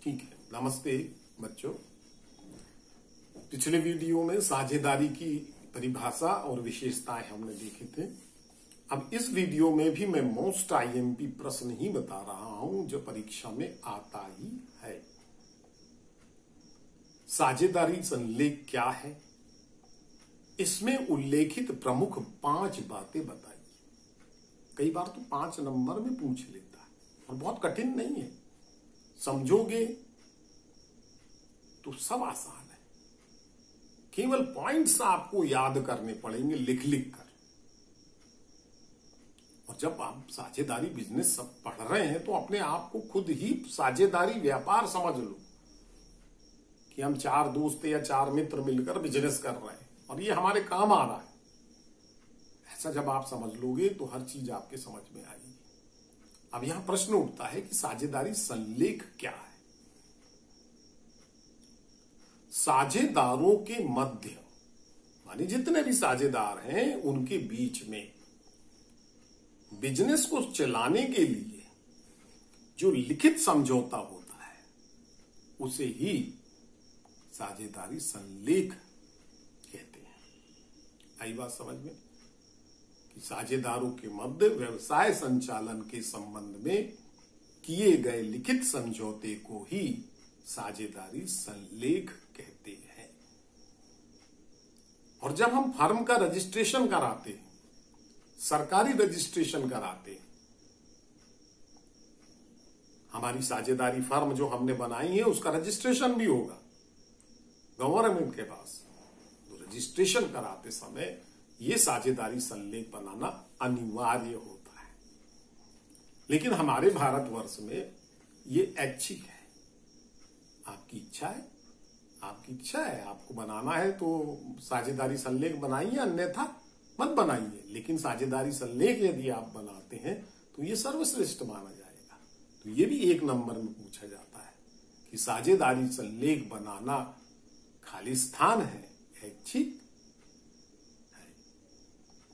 ठीक है। नमस्ते बच्चों, पिछले वीडियो में साझेदारी की परिभाषा और विशेषताएं हमने देखे थे। अब इस वीडियो में भी मैं मोस्ट आईएमपी प्रश्न ही बता रहा हूं जो परीक्षा में आता ही है। साझेदारी संलेख क्या है, इसमें उल्लेखित प्रमुख 5 बातें बताइए। कई बार तो 5 नंबर में पूछ लेता है और बहुत कठिन नहीं है, समझोगे तो सब आसान है। केवल पॉइंट्स आपको याद करने पड़ेंगे लिख लिख कर। और जब आप साझेदारी बिजनेस सब पढ़ रहे हैं तो अपने आप को खुद ही साझेदारी व्यापार समझ लो कि हम 4 दोस्त या 4 मित्र मिलकर बिजनेस कर रहे हैं और ये हमारे काम आ रहा है। ऐसा जब आप समझ लोगे तो हर चीज आपके समझ में आएगी। अब यहां प्रश्न उठता है कि साझेदारी संलेख क्या है। साझेदारों के मध्य माने जितने भी साझेदार हैं उनके बीच में बिजनेस को चलाने के लिए जो लिखित समझौता होता है उसे ही साझेदारी संलेख कहते हैं। आई बात समझ में कि साझेदारों के मध्य व्यवसाय संचालन के संबंध में किए गए लिखित समझौते को ही साझेदारी संलेख कहते हैं। और जब हम फर्म का रजिस्ट्रेशन कराते हैं, सरकारी रजिस्ट्रेशन कराते हैं, हमारी साझेदारी फर्म जो हमने बनाई है उसका रजिस्ट्रेशन भी होगा गवर्नमेंट के पास, तो रजिस्ट्रेशन कराते समय ये साझेदारी संलेख बनाना अनिवार्य होता है। लेकिन हमारे भारतवर्ष में ये ऐच्छिक है। आपकी इच्छा है, आपको बनाना है तो साझेदारी संलेख बनाइए, अन्यथा मत बनाइए। लेकिन साझेदारी संलेख यदि आप बनाते हैं तो ये सर्वश्रेष्ठ माना जाएगा। तो ये भी 1 नंबर में पूछा जाता है कि साझेदारी संलेख बनाना खालिस्तान है, ऐच्छिक है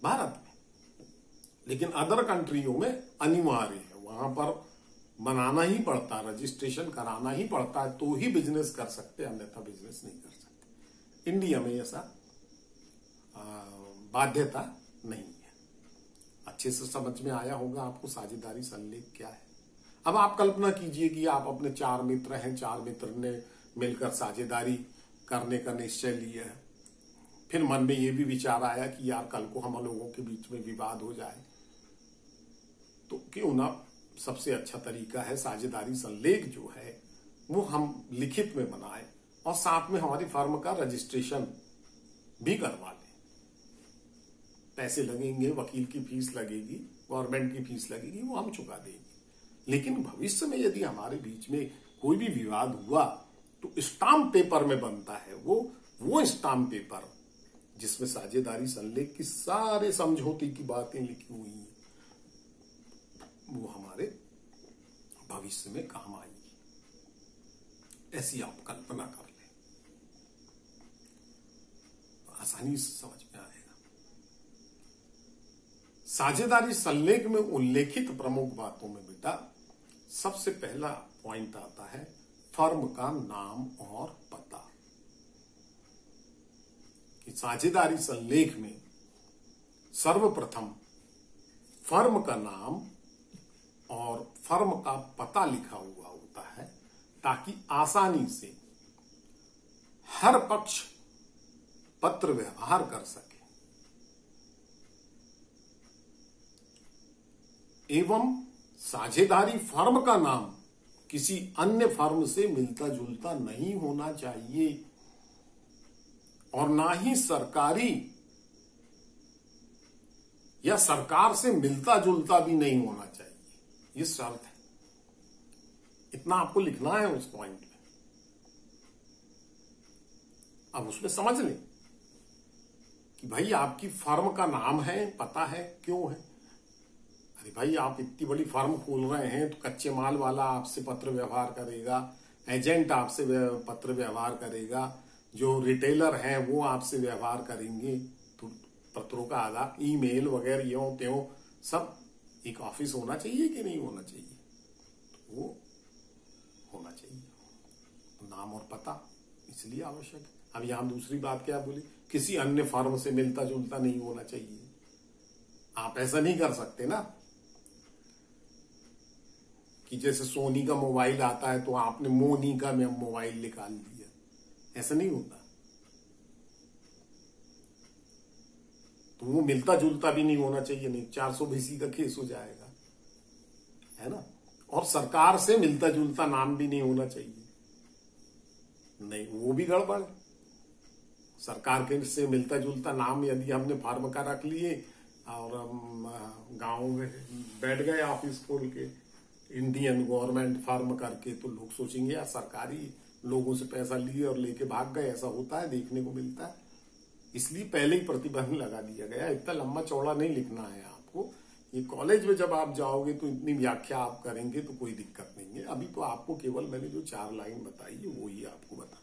भारत में, लेकिन अदर कंट्रियों में अनिवार्य है। वहां पर बनाना ही पड़ता, रजिस्ट्रेशन कराना ही पड़ता है तो ही बिजनेस कर सकते, अन्यथा बिजनेस नहीं कर सकते। इंडिया में ऐसा बाध्यता नहीं है। अच्छे से समझ में आया होगा आपको साझेदारी संलेख क्या है। अब आप कल्पना कीजिए कि आप अपने 4 मित्र हैं, 4 मित्र ने मिलकर साझेदारी करने का निश्चय लिया है। फिर मन में यह भी विचार आया कि यार कल को हम लोगों के बीच में विवाद हो जाए तो क्यों ना सबसे अच्छा तरीका है साझेदारी संलेख जो है वो हम लिखित में बनाएं और साथ में हमारी फर्म का रजिस्ट्रेशन भी करवा लें। पैसे लगेंगे, वकील की फीस लगेगी, गवर्नमेंट की फीस लगेगी, वो हम चुका देंगे। लेकिन भविष्य में यदि हमारे बीच में कोई भी विवाद हुआ तो स्टाम्प पेपर में बनता है वो स्टाम्प पेपर जिसमें साझेदारी संलेख की सारे समझौते की बातें लिखी हुई हैं, वो हमारे भविष्य में काम आएगी। ऐसी आप कल्पना कर लें, आसानी से समझ में आएगा। साझेदारी संलेख में उल्लेखित प्रमुख बातों में बेटा सबसे पहला पॉइंट आता है फर्म का नाम और पता। कि साझेदारी संलेख में सर्वप्रथम फर्म का नाम और फर्म का पता लिखा हुआ होता है ताकि आसानी से हर पक्ष पत्र व्यवहार कर सके एवं साझेदारी फर्म का नाम किसी अन्य फर्म से मिलता जुलता नहीं होना चाहिए और ना ही सरकारी या सरकार से मिलता जुलता भी नहीं होना चाहिए। ये शर्त है, इतना आपको लिखना है उस पॉइंट में। अब उसमें समझ लें कि भाई आपकी फर्म का नाम है, पता है, क्यों है। अरे भाई आप इतनी बड़ी फर्म खोल रहे हैं तो कच्चे माल वाला आपसे पत्र व्यवहार करेगा, एजेंट आपसे पत्र व्यवहार करेगा, जो रिटेलर हैं वो आपसे व्यवहार करेंगे। तो पत्रों का आधार ईमेल वगैरह यों त्यों सब एक ऑफिस होना चाहिए कि नहीं होना चाहिए, तो वो होना चाहिए। नाम और पता इसलिए आवश्यक है। अब यहां दूसरी बात क्या बोली, किसी अन्य फर्म से मिलता जुलता नहीं होना चाहिए। आप ऐसा नहीं कर सकते ना कि जैसे सोनी का मोबाइल आता है तो आपने मोनिका में मोबाइल निकाल लिया, ऐसा नहीं होता। तो वो मिलता जुलता भी नहीं होना चाहिए, नहीं 420 का केस हो जाएगा, है ना। और सरकार से मिलता जुलता नाम भी नहीं होना चाहिए, नहीं वो भी गड़बड़। सरकार के से मिलता जुलता नाम यदि हमने फार्म का रख लिए और गांव में बैठ गए ऑफिस खोल के इंडियन गवर्नमेंट फार्म करके, तो लोग सोचेंगे यार सरकारी लोगों से पैसा लिए और लेके भाग गए। ऐसा होता है, देखने को मिलता है। इसलिए पहले ही प्रतिबंध लगा दिया गया। इतना लंबा चौड़ा नहीं लिखना है आपको। ये कॉलेज में जब आप जाओगे तो इतनी व्याख्या आप करेंगे तो कोई दिक्कत नहीं है। अभी तो आपको केवल मैंने जो 4 लाइन बताई है वो ही आपको बताना।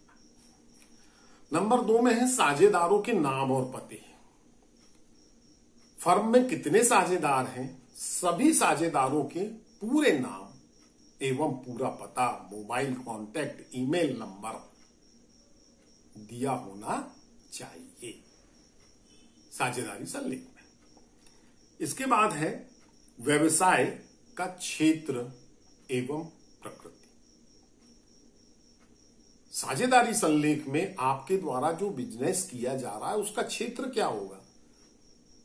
नंबर 2 में है साझेदारों के नाम और पते। फर्म में कितने साझेदार हैं, सभी साझेदारों के पूरे नाम एवं पूरा पता, मोबाइल कांटेक्ट, ईमेल नंबर दिया होना चाहिए साझेदारी संलेख में। इसके बाद है व्यवसाय का क्षेत्र एवं प्रकृति। साझेदारी संलेख में आपके द्वारा जो बिजनेस किया जा रहा है उसका क्षेत्र क्या होगा।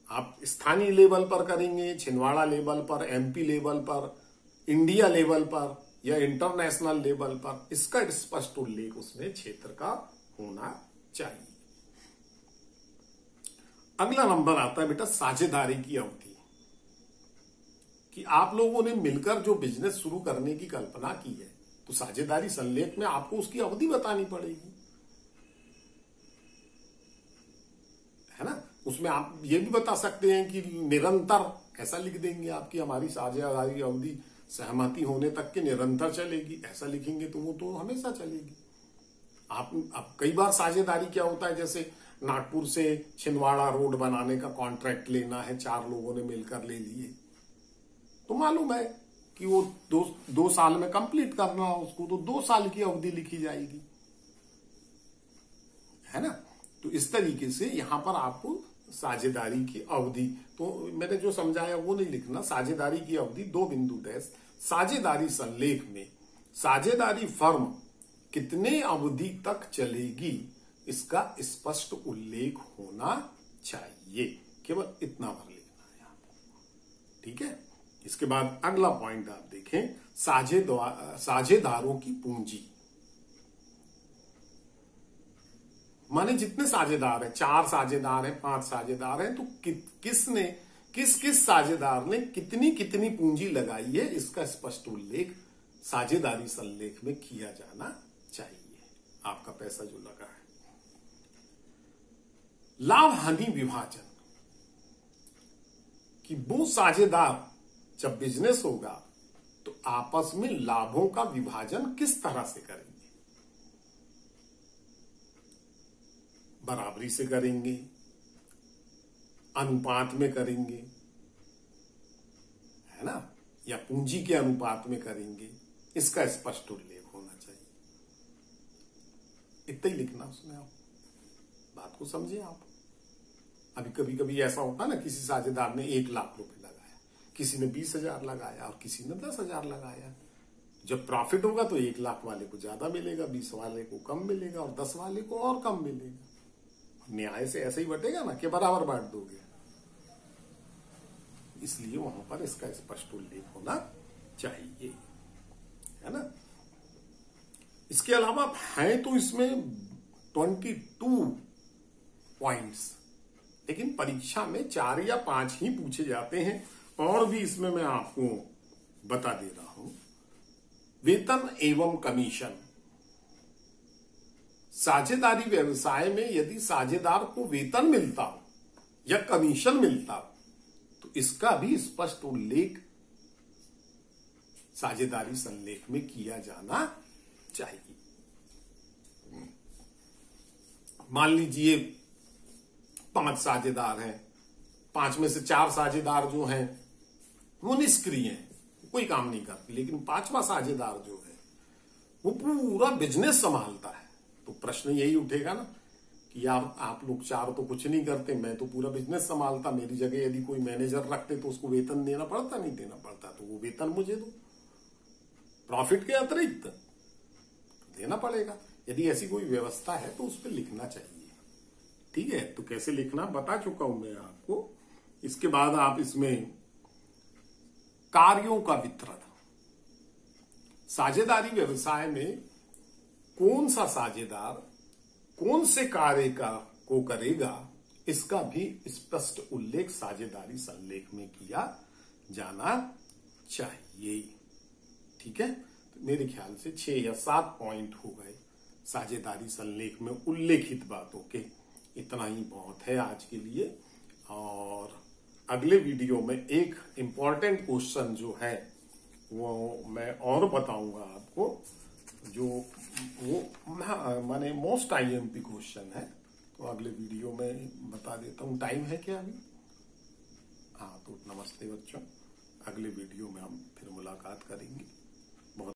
आप स्थानीय लेवल पर करेंगे, छिंदवाड़ा लेवल पर, एमपी लेवल पर, इंडिया लेवल पर या इंटरनेशनल लेवल पर, इसका स्पष्ट उल्लेख उसमें क्षेत्र का होना चाहिए। अगला नंबर आता है बेटा साझेदारी की अवधि, कि आप लोगों ने मिलकर जो बिजनेस शुरू करने की कल्पना की है तो साझेदारी संलेख में आपको उसकी अवधि बतानी पड़ेगी, है ना। उसमें आप ये भी बता सकते हैं कि निरंतर, ऐसा लिख देंगे आपकी हमारी साझेदारी अवधि सहमति होने तक के निरंतर चलेगी, ऐसा लिखेंगे तो वो तो हमेशा चलेगी। आप कई बार साझेदारी क्या होता है, जैसे नागपुर से छिंदवाड़ा रोड बनाने का कॉन्ट्रैक्ट लेना है, 4 लोगों ने मिलकर ले लिए, तो मालूम है कि वो 2 साल में कंप्लीट करना है उसको, तो 2 साल की अवधि लिखी जाएगी, है ना। तो इस तरीके से यहां पर आपको साझेदारी की अवधि, तो मैंने जो समझाया वो नहीं लिखना। साझेदारी की अवधि 2 बिंदु डैश, साझेदारी संलेख में साझेदारी फर्म कितने अवधि तक चलेगी इसका स्पष्ट उल्लेख होना चाहिए। केवल इतना भर लिखना है आपको, ठीक है। इसके बाद अगला पॉइंट आप देखें, साझेदारों की पूंजी। माने जितने साझेदार हैं, 4 साझेदार हैं, 5 साझेदार हैं, तो किस साझेदार ने कितनी कितनी पूंजी लगाई है इसका स्पष्ट उल्लेख साझेदारी संलेख में किया जाना चाहिए। आपका पैसा जो लगा है। लाभ हानि विभाजन, कि वो साझेदार जब बिजनेस होगा तो आपस में लाभों का विभाजन किस तरह से करेंगे। बराबरी से करेंगे, अनुपात में करेंगे, है ना, या पूंजी के अनुपात में करेंगे, इसका स्पष्ट उल्लेख होना चाहिए। इतना ही लिखना उसमें। आप बात को समझे आप। अभी कभी कभी ऐसा होता है ना, किसी साझेदार ने 1 लाख रुपए लगाया, किसी ने 20,000 लगाया और किसी ने 10,000 लगाया। जब प्रॉफिट होगा तो 1 लाख वाले को ज्यादा मिलेगा, 20 वाले को कम मिलेगा और 10 वाले को और कम मिलेगा। न्याय से ऐसे ही बटेगा ना कि बराबर बांट दोगे। इसलिए वहां पर इसका स्पष्ट उल्लेख होना चाहिए, है ना। इसके अलावा है तो इसमें 22 पॉइंट्स, लेकिन परीक्षा में 4 या 5 ही पूछे जाते हैं। और भी इसमें मैं आपको बता दे रहा हूं। वेतन एवं कमीशन। साझेदारी व्यवसाय में यदि साझेदार को वेतन मिलता हो या कमीशन मिलता हो तो इसका भी स्पष्ट उल्लेख साझेदारी संलेख में किया जाना चाहिए। मान लीजिए 5 साझेदार हैं, 5 में से 4 साझेदार जो हैं वो निष्क्रिय हैं, कोई काम नहीं करते, लेकिन 5वां साझेदार जो है वो पूरा बिजनेस संभालता है। तो प्रश्न यही उठेगा ना कि आप लोग चार तो कुछ नहीं करते, मैं तो पूरा बिजनेस संभालता, मेरी जगह यदि कोई मैनेजर रखते तो उसको वेतन देना पड़ता, नहीं देना पड़ता, तो वो वेतन मुझे दो, प्रॉफिट के अतिरिक्त देना पड़ेगा। यदि ऐसी कोई व्यवस्था है तो उस पर लिखना चाहिए। ठीक है, तो कैसे लिखना बता चुका हूं मैं आपको। इसके बाद आप इसमें कार्यों का वितरण, साझेदारी व्यवसाय में कौन सा साझेदार कौन से कार्य को करेगा, इसका भी स्पष्ट उल्लेख साझेदारी संलेख में किया जाना चाहिए। ठीक है, तो मेरे ख्याल से 6 या 7 पॉइंट हो गए साझेदारी संलेख में उल्लेखित बातों के। इतना ही बहुत है आज के लिए। और अगले वीडियो में एक इंपॉर्टेंट क्वेश्चन जो है वो मैं और बताऊंगा आपको, जो वो माने मोस्ट आईएमपी क्वेश्चन है। तो अगले वीडियो में बता देता हूं। टाइम है क्या अभी? हाँ, तो नमस्ते बच्चों, अगले वीडियो में हम फिर मुलाकात करेंगे।